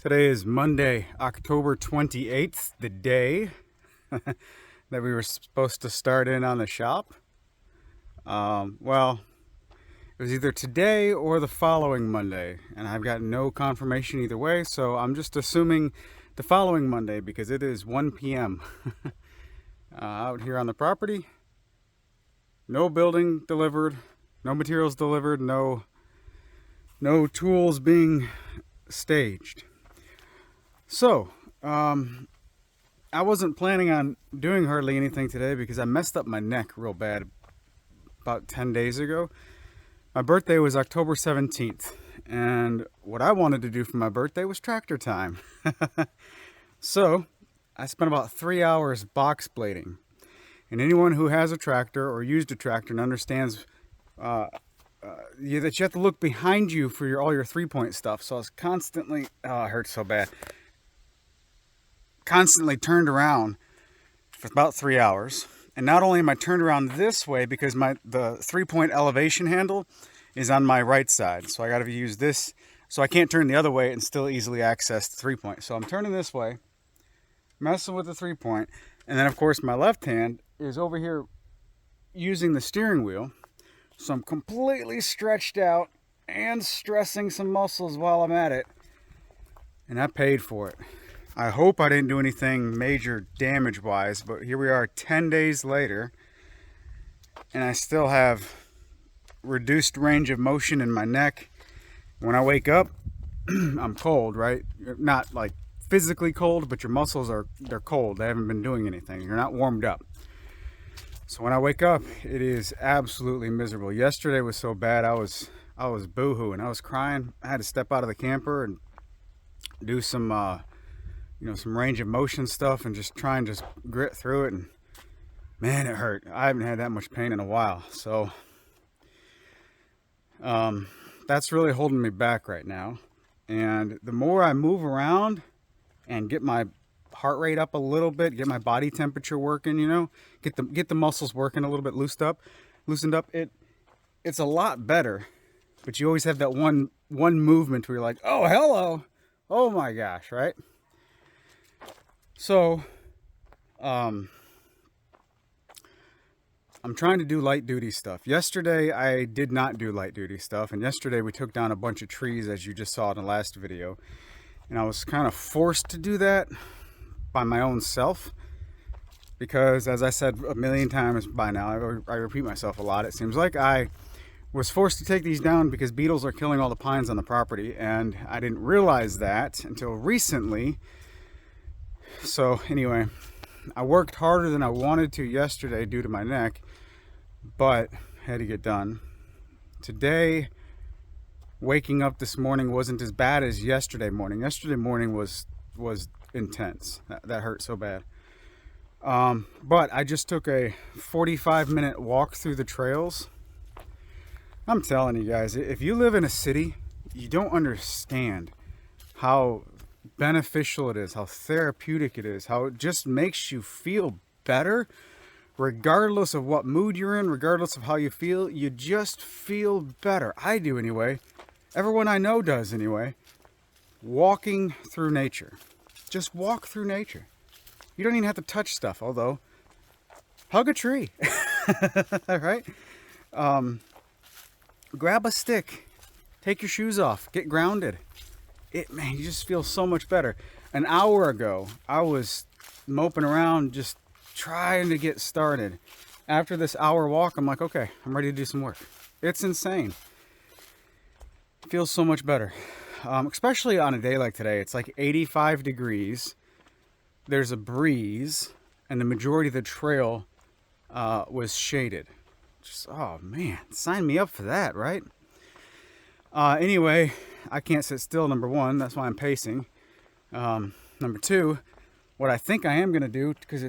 Today is Monday, October 28th, the day that we were supposed to start in on the shop. Well, it was either today or the following Monday, and I've got no confirmation either way, so I'm just assuming the following Monday because it is 1 p.m. Out here on the property. No building delivered, no materials delivered, no tools being staged. So, I wasn't planning on doing hardly anything today because I messed up my neck real bad about 10 days ago. My birthday was October 17th, and what I wanted to do for my birthday was tractor time. So, I spent about 3 hours box blading. And anyone who has a tractor or used a tractor and understands that you have to look behind you for all your three-point stuff. So I was constantly, it hurts so bad. Constantly turned around for about 3 hours. And not only am I turned around this way because the three-point elevation handle is on my right side. So I got to use this. So I can't turn the other way and still easily access the three-point. So I'm turning this way, messing with the three-point. And then, of course, my left hand is over here using the steering wheel. So I'm completely stretched out and stressing some muscles while I'm at it. And I paid for it. I hope I didn't do anything major damage-wise, but here we are 10 days later, and I still have reduced range of motion in my neck. When I wake up, I'm cold, right? Not like physically cold, but your muscles they're cold. They haven't been doing anything. You're not warmed up. So when I wake up, it is absolutely miserable. Yesterday was so bad, I was boo-hooing. I was crying. I had to step out of the camper and do some some range of motion stuff and just try and just grit through it. And man, it hurt. I haven't had that much pain in a while. So that's really holding me back right now. And the more I move around and get my heart rate up a little bit, get my body temperature working, get the muscles working a little bit, loosened up, it's a lot better. But you always have that one movement where you're like, oh, hello. Oh my gosh, right? So, I'm trying to do light duty stuff. Yesterday, I did not do light duty stuff. And yesterday, we took down a bunch of trees, as you just saw in the last video. And I was kind of forced to do that by my own self. Because, as I said a million times by now, I repeat myself a lot. It seems like I was forced to take these down because beetles are killing all the pines on the property. And I didn't realize that until recently. So anyway, I worked harder than I wanted to yesterday due to my neck, but had to get done. Today, waking up this morning wasn't as bad as yesterday morning. Yesterday morning was intense. That hurt so bad. But I just took a 45-minute walk through the trails. I'm telling you guys, if you live in a city, you don't understand how beneficial it is, how therapeutic it is, how it just makes you feel better regardless of what mood you're in, regardless of how you feel. You just feel better. I do anyway. Everyone I know does anyway. Walking through nature. Just walk through nature. You don't even have to touch stuff, although hug a tree. Right? Grab a stick, take your shoes off, get grounded. Man, you just feel so much better. An hour ago, I was moping around just trying to get started. After this hour walk, I'm like, okay, I'm ready to do some work. It's insane. It feels so much better. Especially on a day like today. It's like 85 degrees. There's a breeze, and the majority of the trail was shaded. Just, oh man, sign me up for that, right? Anyway, I can't sit still, number one. That's why I'm pacing. Number two, what I think I am going to do, because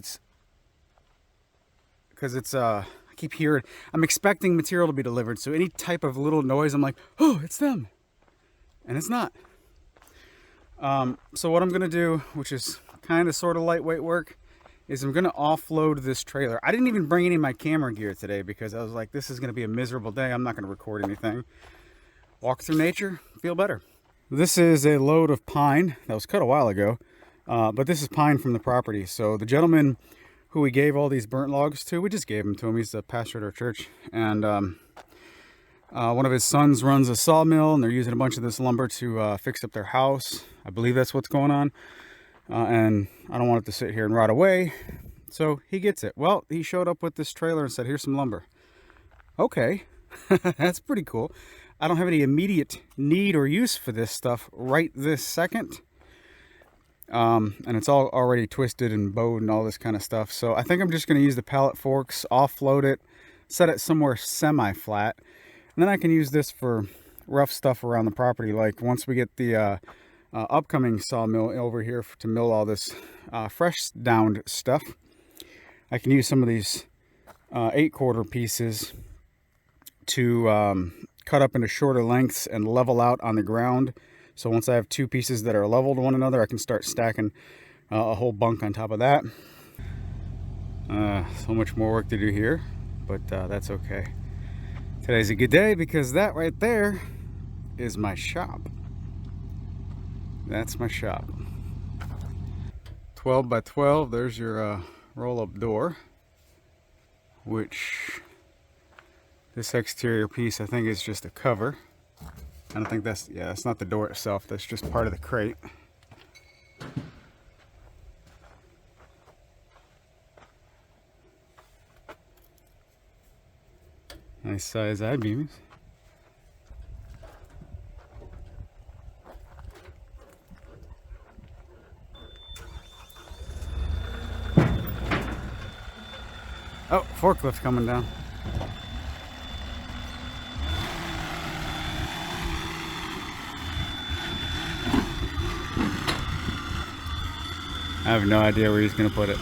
I keep hearing, I'm expecting material to be delivered. So any type of little noise, I'm like, oh, it's them. And it's not. So what I'm going to do, which is kind of sort of lightweight work, is I'm going to offload this trailer. I didn't even bring any of my camera gear today because I was like, this is going to be a miserable day. I'm not going to record anything. Walk through nature, feel better. This is a load of pine that was cut a while ago, but this is pine from the property. So the gentleman who we gave all these burnt logs to, we just gave them to him. He's the pastor at our church, and one of his sons runs a sawmill, and they're using a bunch of this lumber to fix up their house. I believe that's what's going on, and I don't want it to sit here and rot away, so he gets it. Well, he showed up with this trailer and said, "Here's some lumber." Okay, that's pretty cool. I don't have any immediate need or use for this stuff right this second. And it's all already twisted and bowed and all this kind of stuff. So I think I'm just going to use the pallet forks, offload it, set it somewhere semi-flat. And then I can use this for rough stuff around the property. Like once we get the upcoming sawmill over here to mill all this fresh downed stuff, I can use some of these 8/4 pieces to cut up into shorter lengths and level out on the ground. So once I have two pieces that are level to one another, I can start stacking a whole bunk on top of that. So much more work to do here, but that's okay. Today's a good day because that right there is my shop. That's my shop. 12 by 12, there's your roll-up door, which this exterior piece I think is just a cover. I don't think that's, yeah, that's not the door itself, that's just part of the crate. Nice size I-beams. Oh, forklift coming down. I have no idea where he's going to put it.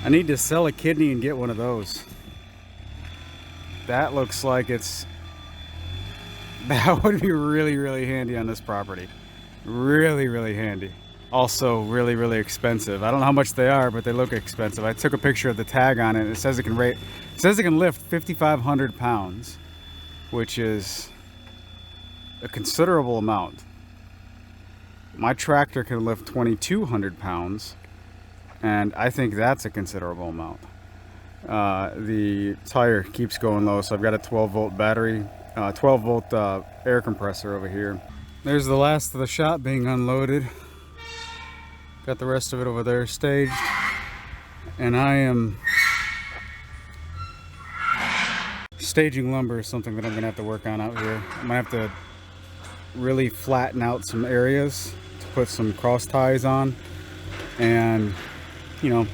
I need to sell a kidney and get one of those. That looks like that would be really, really handy on this property. Really, really handy. Also really, really expensive. I don't know how much they are, but they look expensive. I took a picture of the tag on it. It says it can lift 5,500 pounds, which is a considerable amount. My tractor can lift 2,200 pounds, and I think that's a considerable amount. The tire keeps going low, so I've got a 12-volt battery. 12-volt air compressor over here. There's the last of the shop being unloaded. Got the rest of it over there staged. And I am staging lumber is something that I'm gonna have to work on out here. I'm gonna have to really flatten out some areas to put some cross ties on, and you know,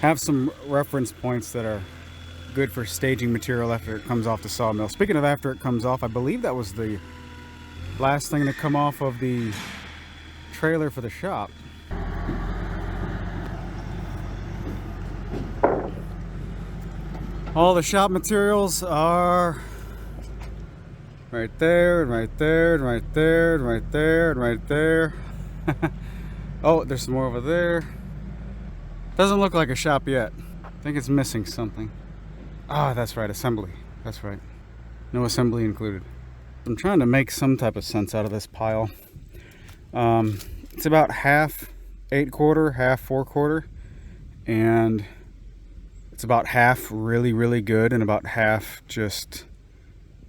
have some reference points that are good for staging material after it comes off the sawmill. Speaking of after it comes off, I believe that was the last thing to come off of the trailer for the shop. All the shop materials are right there, and right there, and right there, and right there, and right there. Oh, there's some more over there. Doesn't look like a shop yet. I think it's missing something. Ah, that's right, assembly. That's right. No assembly included. I'm trying to make some type of sense out of this pile. It's about half 8/4, half 4/4, and it's about half really, really good and about half just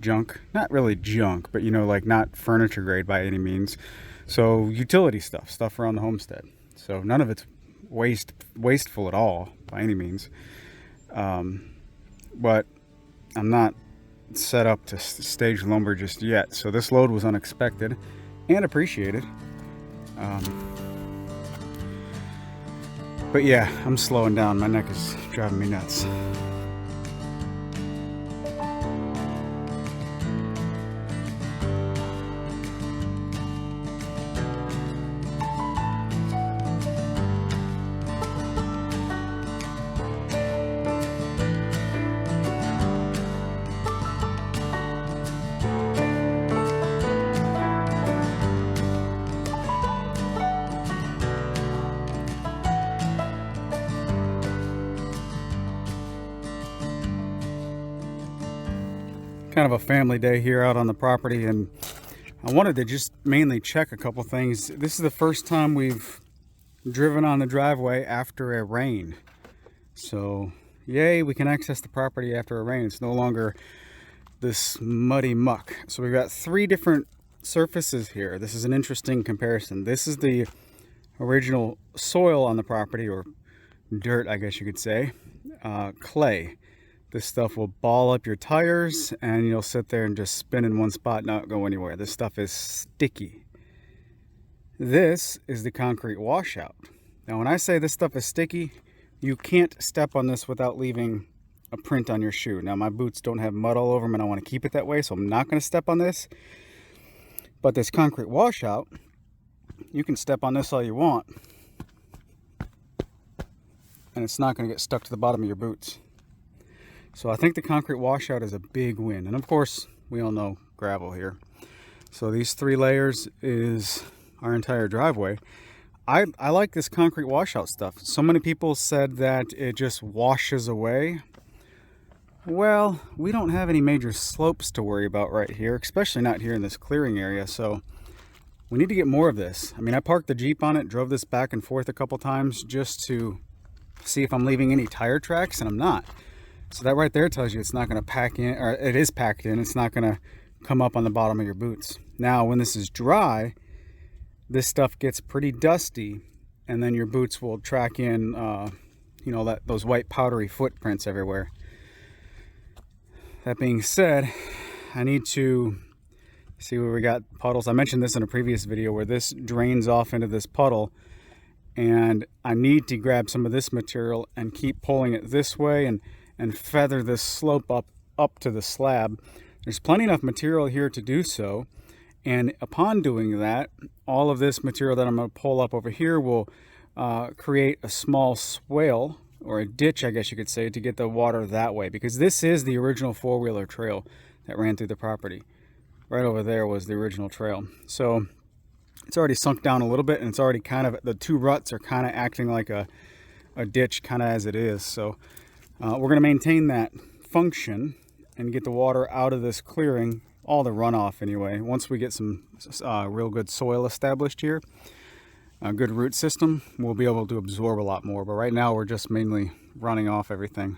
junk. Not really junk, but you know, like not furniture grade by any means. So utility stuff around the homestead. So none of it's wasteful at all by any means. But I'm not set up to stage lumber just yet, so this load was unexpected and appreciated. But yeah, I'm slowing down. My neck is driving me nuts. Kind of a family day here out on the property, and I wanted to just mainly check a couple things. This is the first time we've driven on the driveway after a rain. So, yay, we can access the property after a rain. It's no longer this muddy muck. So we've got 3 different surfaces here. This is an interesting comparison. This is the original soil on the property, or dirt, I guess you could say. Clay. This stuff will ball up your tires and you'll sit there and just spin in one spot and not go anywhere. This stuff is sticky. This is the concrete washout. Now when I say this stuff is sticky, you can't step on this without leaving a print on your shoe. Now my boots don't have mud all over them and I want to keep it that way, so I'm not going to step on this. But this concrete washout, you can step on this all you want and it's not going to get stuck to the bottom of your boots. So I think the concrete washout is a big win. And of course, we all know gravel here. So these 3 layers is our entire driveway. I like this concrete washout stuff. So many people said that it just washes away. Well, we don't have any major slopes to worry about right here, especially not here in this clearing area. So we need to get more of this. I mean, I parked the Jeep on it, drove this back and forth a couple times just to see if I'm leaving any tire tracks, and I'm not. So that right there tells you it's not going to pack in, or it is packed in. It's not going to come up on the bottom of your boots. Now, when this is dry, this stuff gets pretty dusty, and then your boots will track in, you know, those white powdery footprints everywhere. That being said, I need to see where we got puddles. I mentioned this in a previous video where this drains off into this puddle, and I need to grab some of this material and keep pulling it this way and feather this slope up to the slab. There's plenty enough material here to do so, and upon doing that, all of this material that I'm going to pull up over here will create a small swale, or a ditch I guess you could say, to get the water that way, because this is the original 4-wheeler trail that ran through the property. Right over there was the original trail. So it's already sunk down a little bit, and it's already kind of, the 2 ruts are kind of acting like a ditch kind of as it is. So we're going to maintain that function and get the water out of this clearing, all the runoff anyway. Once we get some real good soil established here, a good root system, we'll be able to absorb a lot more. But right now we're just mainly running off everything.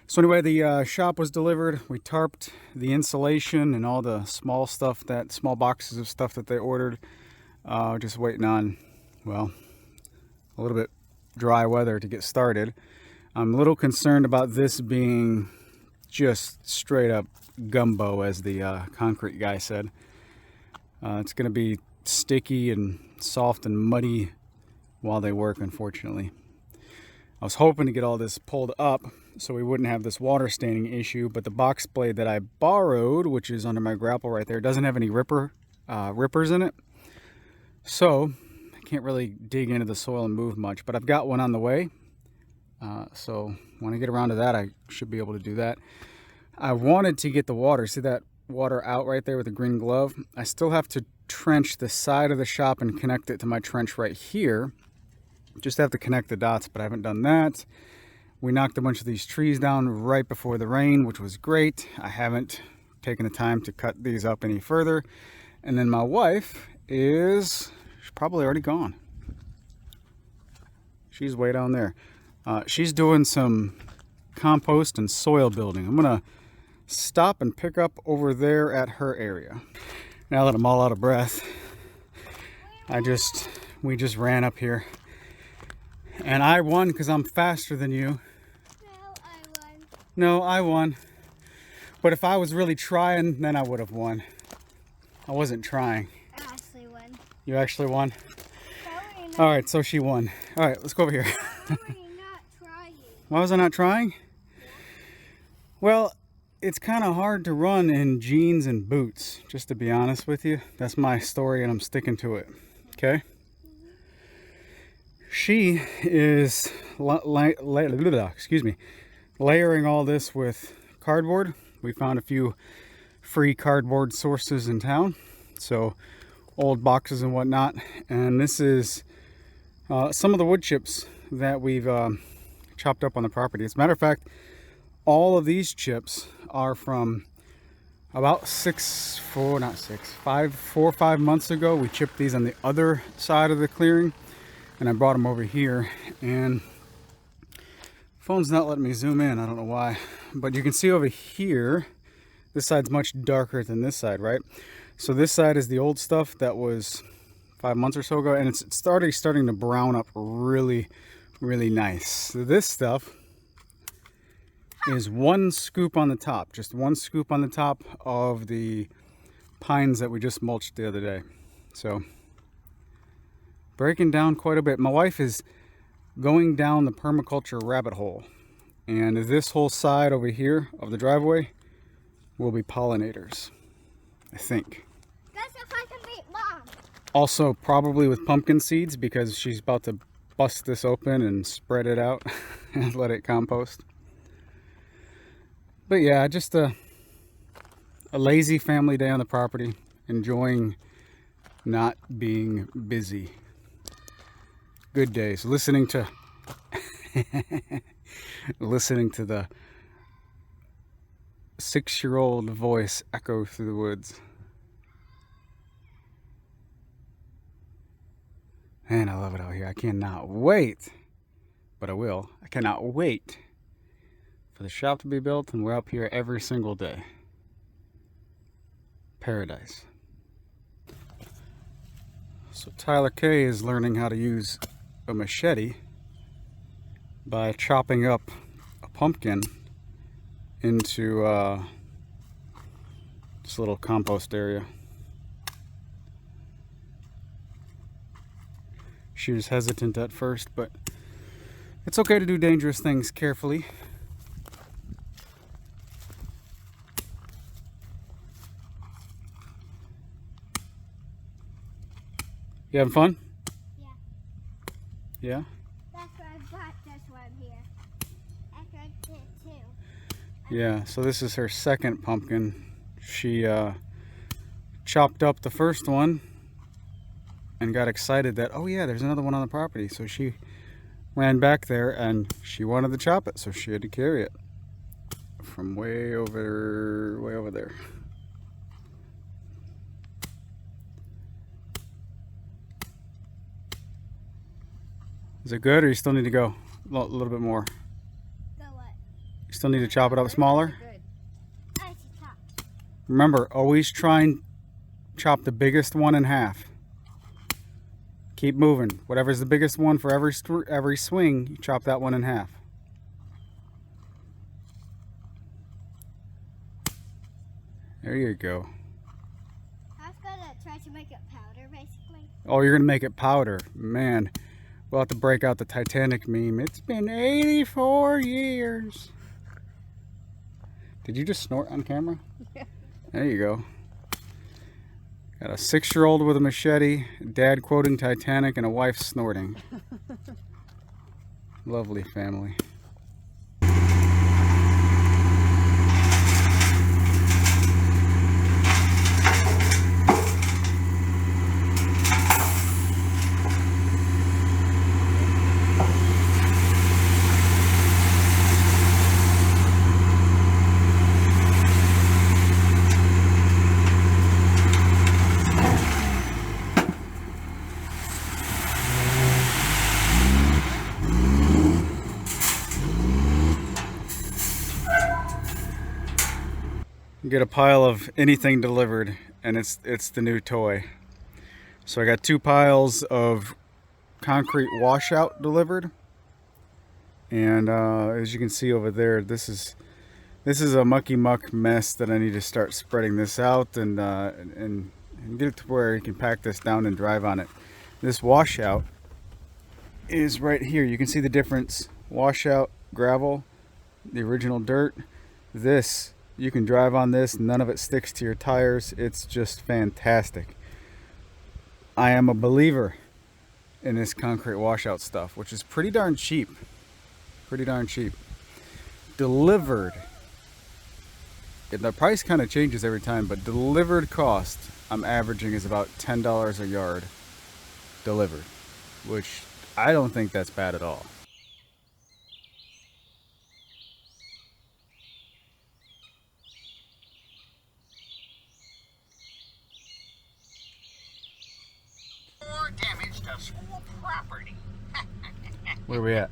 So anyway, the shop was delivered. We tarped the insulation and all the small stuff, small boxes of stuff that they ordered. Just waiting on, well, a little bit dry weather to get started. I'm a little concerned about this being just straight up gumbo, as the concrete guy said. It's going to be sticky and soft and muddy while they work, unfortunately. I was hoping to get all this pulled up so we wouldn't have this water staining issue, but the box blade that I borrowed, which is under my grapple right there, doesn't have any rippers in it. So I can't really dig into the soil and move much, but I've got one on the way. So when I get around to that, I should be able to do that. I wanted to get the water. See that water out right there with the green glove? I still have to trench the side of the shop and connect it to my trench right here. Just have to connect the dots, but I haven't done that. We knocked a bunch of these trees down right before the rain, which was great. I haven't taken the time to cut these up any further. And then my wife she's probably already gone. She's way down there. She's doing some compost and soil building. I'm gonna stop and pick up over there at her area. Now that I'm all out of breath, we just ran up here. And I won because I'm faster than you. No, I won. No, I won. But if I was really trying, then I would have won. I wasn't trying. I actually won. You actually won? Probably All right, so she won. All right, let's go over here. not trying. Why was I not trying? Well, it's kind of hard to run in jeans and boots, just to be honest with you. That's my story and I'm sticking to it, okay? She is layering all this with cardboard. We found a few free cardboard sources in town, so old boxes and whatnot. And this is some of the wood chips that we've chopped up on the property. As a matter of fact, all of these chips are from About 4 or 5 months ago, we chipped these on the other side of the clearing, and I brought them over here, and phone's not letting me zoom in. I don't know why, but you can see over here, this side's much darker than this side, right? So this side is the old stuff that was 5 months or so ago, and it's starting to brown up really, really nice. So this stuff is one scoop on the top, just one scoop on the top of the pines that we just mulched the other day. So breaking down quite a bit. My wife is going down the permaculture rabbit hole, and this whole side over here of the driveway will be pollinators, I think. Guess if I can beat Mom. Also probably with pumpkin seeds, because she's about to bust this open and spread it out and let it compost. But yeah, just a lazy family day on the property, enjoying not being busy. Good days, listening to listening to the 6-year-old voice echo through the woods. Man, I love it out here. I cannot wait, but I will. I cannot wait for the shop to be built, and we're up here every single day. Paradise. So Tyler K is learning how to use a machete by chopping up a pumpkin into this little compost area. She was hesitant at first, but it's okay to do dangerous things carefully. You having fun? Yeah. Yeah? That's why I bought this one here. After I did too. Yeah, so this is her second pumpkin. She chopped up the first one and got excited that, oh yeah, there's another one on the property. So she ran back there and she wanted to chop it, so she had to carry it from way over there. Is it good, or you still need to go a little bit more? Go what? You still need to chop it up smaller? Good. I should chop. Remember, always try and chop the biggest one in half. Keep moving. Whatever's the biggest one for every swing, you chop that one in half. There you go. I was gonna try to make it powder, basically. Oh, you're gonna make it powder. Man, we'll have to break out the Titanic meme. It's been 84 years. Did you just snort on camera? Yeah. There you go. Got a 6-year-old with a machete, dad quoting Titanic, and a wife snorting. Lovely family. Get a pile of anything delivered, and it's the new toy. So I got 2 piles of concrete washout delivered, and as you can see over there, this is a mucky muck mess that I need to start spreading this out and get it to where you can pack this down and drive on it. This washout is right here. You can see the difference. Washout gravel, the original dirt. This, you can drive on this, none of it sticks to your tires. It's just fantastic. I am a believer in this concrete washout stuff, which is pretty darn cheap. Pretty darn cheap. Delivered, the price kind of changes every time, but delivered cost I'm averaging is about $10 a yard delivered, which I don't think that's bad at all. property. Where we at?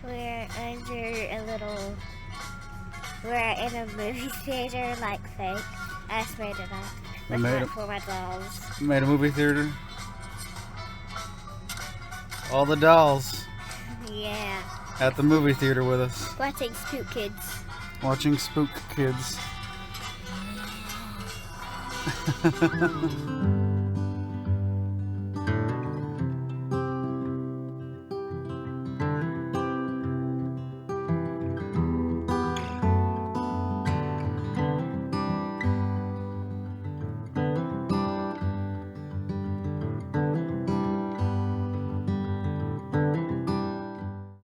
We're under a little. We're in a movie theater, like fake. I just made it up. I made it. For my dolls. Made a movie theater. All the dolls Yeah. at the movie theater with us, Watching Spook Kids. watching Spook Kids.